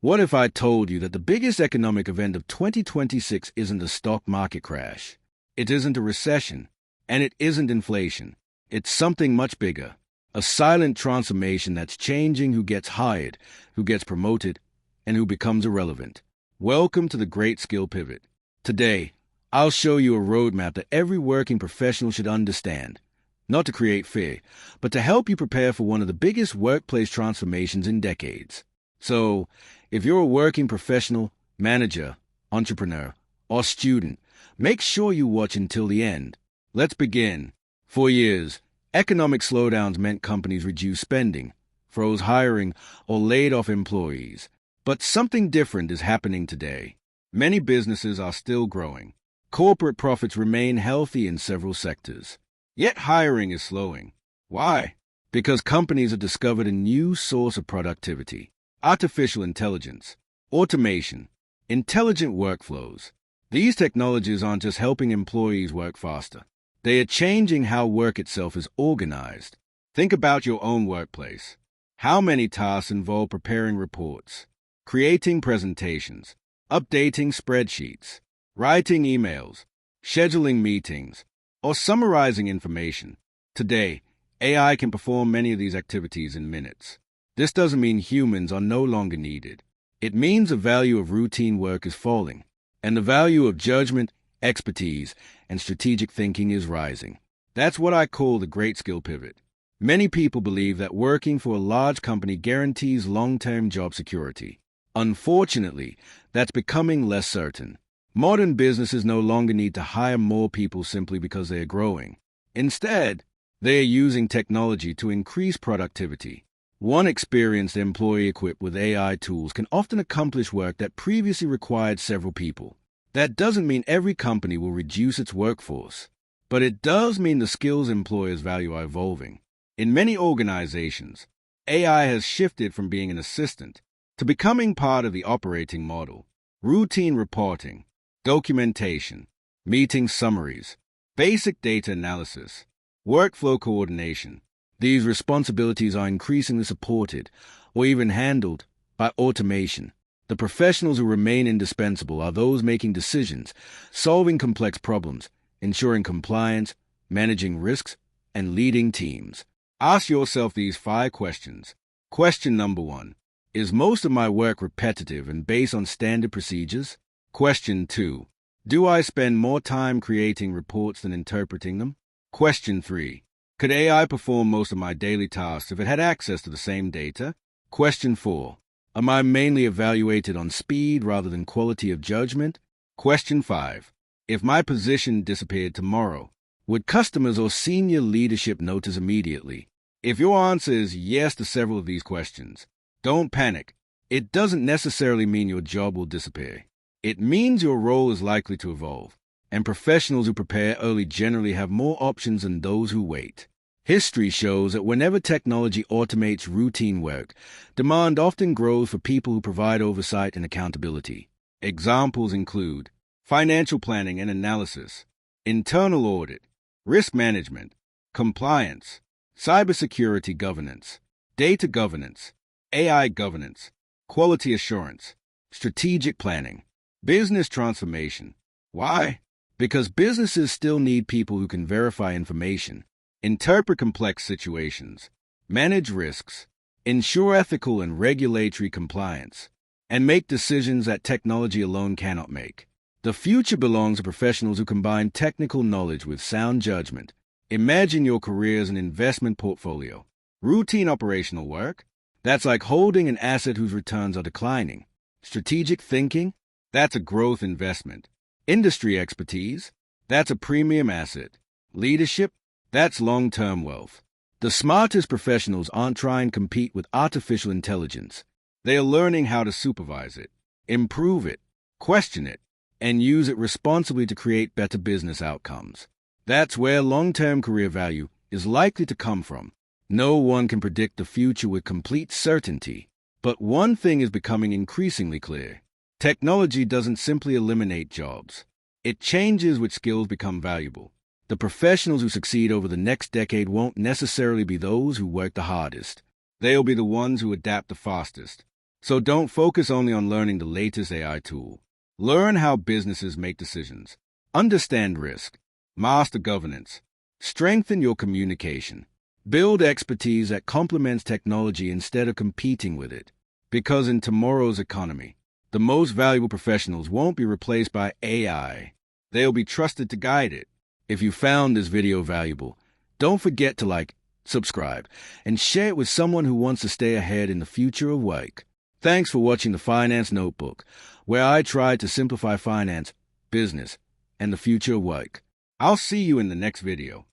What if I told you that the biggest economic event of 2026 isn't a stock market crash? It isn't a recession, and it isn't inflation. It's something much bigger. A silent transformation that's changing who gets hired, who gets promoted, and who becomes irrelevant. Welcome to the Great Skill Pivot. Today, I'll show you a roadmap that every working professional should understand. Not to create fear, but to help you prepare for one of the biggest workplace transformations in decades. So, if you're a working professional, manager, entrepreneur, or student, make sure you watch until the end. Let's begin. For years, economic slowdowns meant companies reduced spending, froze hiring, or laid off employees. But something different is happening today. Many businesses are still growing. Corporate profits remain healthy in several sectors. Yet hiring is slowing. Why? Because companies have discovered a new source of productivity. Artificial intelligence, automation, intelligent workflows. These technologies aren't just helping employees work faster. They are changing how work itself is organized. Think about your own workplace. How many tasks involve preparing reports, creating presentations, updating spreadsheets, writing emails, scheduling meetings, or summarizing information? Today, AI can perform many of these activities in minutes. This doesn't mean humans are no longer needed. It means the value of routine work is falling, and the value of judgment, expertise, and strategic thinking is rising. That's what I call the Great Skill Pivot. Many people believe that working for a large company guarantees long-term job security. Unfortunately, that's becoming less certain. Modern businesses no longer need to hire more people simply because they are growing. Instead, they are using technology to increase productivity. One experienced employee equipped with AI tools can often accomplish work that previously required several people. That doesn't mean every company will reduce its workforce, but it does mean the skills employers value are evolving. In many organizations, AI has shifted from being an assistant to becoming part of the operating model. Routine reporting, documentation, meeting summaries, basic data analysis, workflow coordination. These responsibilities are increasingly supported or even handled by automation. The professionals who remain indispensable are those making decisions, solving complex problems, ensuring compliance, managing risks, and leading teams. Ask yourself these 5 questions. Question number 1. Is most of my work repetitive and based on standard procedures? Question 2. Do I spend more time creating reports than interpreting them? Question 3. Could AI perform most of my daily tasks if it had access to the same data? Question 4. Am I mainly evaluated on speed rather than quality of judgment? Question 5. If my position disappeared tomorrow, would customers or senior leadership notice immediately? If your answer is yes to several of these questions, don't panic. It doesn't necessarily mean your job will disappear. It means your role is likely to evolve, and professionals who prepare early generally have more options than those who wait. History shows that whenever technology automates routine work, demand often grows for people who provide oversight and accountability. Examples include financial planning and analysis, internal audit, risk management, compliance, cybersecurity governance, data governance, AI governance, quality assurance, strategic planning, business transformation. Why? Because businesses still need people who can verify information, interpret complex situations, manage risks, ensure ethical and regulatory compliance, and make decisions that technology alone cannot make. The future belongs to professionals who combine technical knowledge with sound judgment. Imagine your career as an investment portfolio. Routine operational work? That's like holding an asset whose returns are declining. Strategic thinking? That's a growth investment. Industry expertise? That's a premium asset. Leadership? That's long-term wealth. The smartest professionals aren't trying to compete with artificial intelligence. They are learning how to supervise it, improve it, question it, and use it responsibly to create better business outcomes. That's where long-term career value is likely to come from. No one can predict the future with complete certainty, but one thing is becoming increasingly clear. Technology doesn't simply eliminate jobs. It changes which skills become valuable. The professionals who succeed over the next decade won't necessarily be those who work the hardest. They'll be the ones who adapt the fastest, So don't focus only on learning the latest AI tool. Learn how businesses make decisions. Understand risk. Master governance. Strengthen your communication. Build expertise that complements technology instead of competing with it. Because in tomorrow's economy, the most valuable professionals won't be replaced by AI. They'll be trusted to guide it. If you found this video valuable, don't forget to like, subscribe, and share it with someone who wants to stay ahead in the future of work. Thanks for watching the Finance Notebook, where I try to simplify finance, business, and the future of work. I'll see you in the next video.